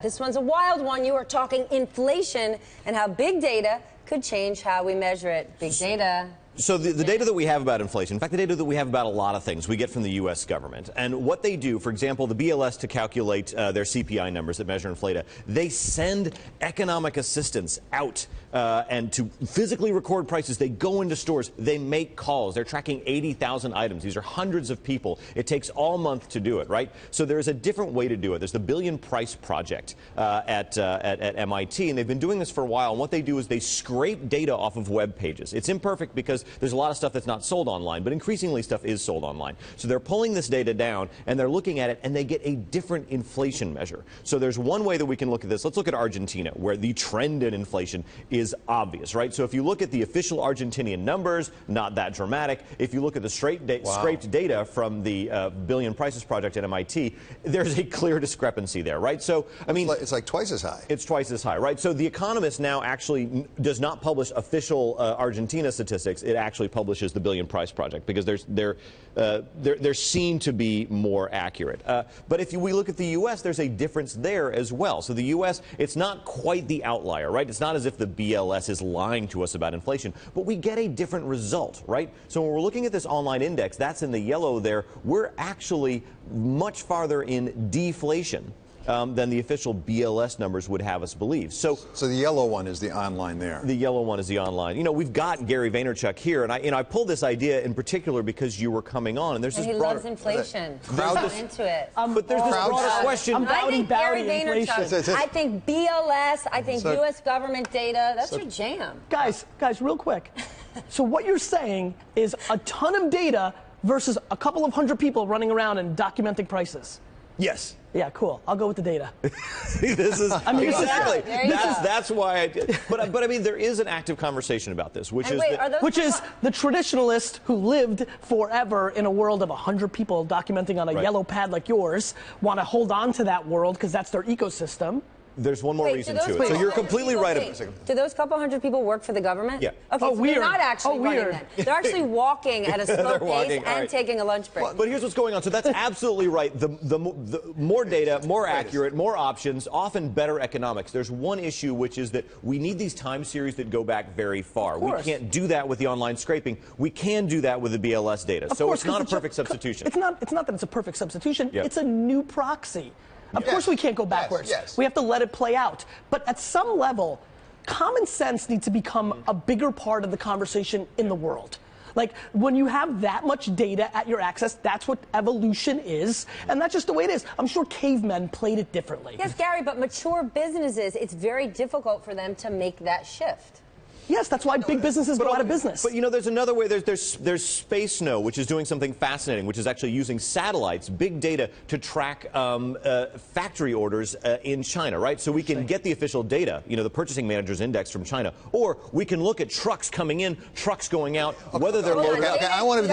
This one's a wild one. You are talking inflation and how big data could change how we measure it. Big data. So the data that we have about inflation, in fact, the data that we have about a lot of things, we get from the U.S. government. And what they do, for example, the BLS to calculate their CPI numbers that measure inflation, they send economic assistance out and to physically record prices. They go into stores. They make calls. They're tracking 80,000 items. These are hundreds of people. It takes all month to do it, right? So there's a different way to do it. There's the Billion Price Project at MIT, and they've been doing this for a while. And what they do is they scrape data off of web pages. It's imperfect because there's a lot of stuff that's not sold online, but increasingly stuff is sold online. So they're pulling this data down, and they're looking at it, and they get a different inflation measure. So there's one way that we can look at this. Let's look at Argentina, where the trend in inflation is obvious, right? So if you look at the official Argentinian numbers, not that dramatic. If you look at the scraped data from the Billion Prices Project at MIT, there's a clear discrepancy there, right? So, I mean, it's like twice as high. It's twice as high, right? So The Economist now actually does not publish official Argentina statistics. It actually publishes the Billion Price Project because they're seen to be more accurate. But if we look at the U.S., there's a difference there as well. So the U.S., it's not quite the outlier, right? It's not as if the BLS is lying to us about inflation, but we get a different result, right? So when we're looking at this online index, that's in the yellow there, we're actually much farther in deflation than the official BLS numbers would have us believe. So the yellow one is the online there. The yellow one is the online. You know, we've got Gary Vaynerchuk here, and I pulled this idea in particular because you were coming on, and there's this he broader... loves inflation. Crowd into it. But there's this broader question. I think Gary Vaynerchuk. I think BLS. I think U.S. government data. That's your jam. Guys, real quick. So what you're saying is a ton of data versus a couple of hundred people running around and documenting prices. Yes. Yeah, cool. I'll go with the data. This is exactly. That's why I did. But I mean, there is an active conversation about this, which is the traditionalist who lived forever in a world of 100 people documenting on a yellow pad like yours want to hold on to that world because that's their ecosystem. There's one more reason to it. So you're completely right. Do those couple hundred people work for the government? Yeah. Okay, so they're not actually running then. They're actually walking at a slow pace and taking a lunch break. But here's what's going on. So that's absolutely right. The more data, more accurate, more options, often better economics. There's one issue, which is that we need these time series that go back very far. We can't do that with the online scraping. We can do that with the BLS data. So it's not a perfect substitution. It's not that it's a perfect substitution. It's a new proxy. Of course we can't go backwards. We have to let it play out. But at some level, common sense needs to become a bigger part of the conversation in the world. Like, when you have that much data at your access, that's what evolution is, and that's just the way it is. I'm sure cavemen played it differently. Yes, Gary, but mature businesses, it's very difficult for them to make that shift. Yes, that's why big businesses go out of business. But you know, there's another way. There's Space Snow, which is doing something fascinating, which is actually using satellites, big data, to track factory orders in China, right? So we can get the official data, you know, the Purchasing Managers Index from China, or we can look at trucks coming in, trucks going out, whether they're loaded up. Okay, I wanted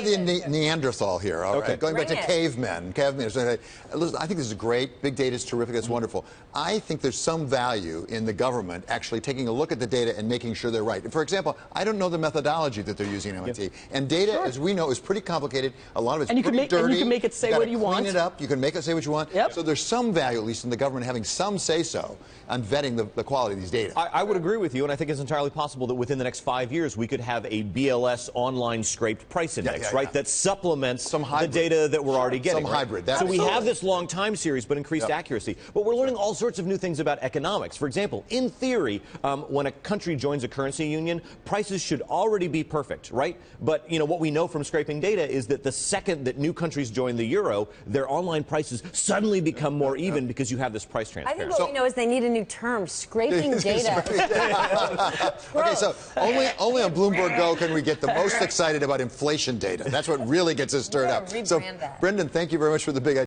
the Neanderthal here. All right, going back to cavemen. Listen, I think this is great. Big data is terrific. It's wonderful. I think there's some value in the government actually taking a look at the data and making sure they're right. For example, I don't know the methodology that they're using at MIT. And data, as we know, is pretty complicated. A lot of it's pretty dirty. And you can make it say what you want. Clean it up. You can make it say what you want. So there's some value, at least in the government, having some say-so on vetting the quality of these data. I would agree with you, and I think it's entirely possible that within the next 5 years we could have a BLS online scraped price index, right, that supplements the data that we're already getting. Some hybrid. So we have this long time series, but increased accuracy. But we're learning all sorts of new things about economics. For example, in theory, when a country joins a currency union, prices should already be perfect, right? But, you know, what we know from scraping data is that the second that new countries join the euro, their online prices suddenly become more even because you have this price transparency. I think what we know is they need a new term, scraping data. Okay, so only on Bloomberg GO can we get the most excited about inflation data. That's what really gets us stirred up. So, Brendan, thank you very much for the big idea.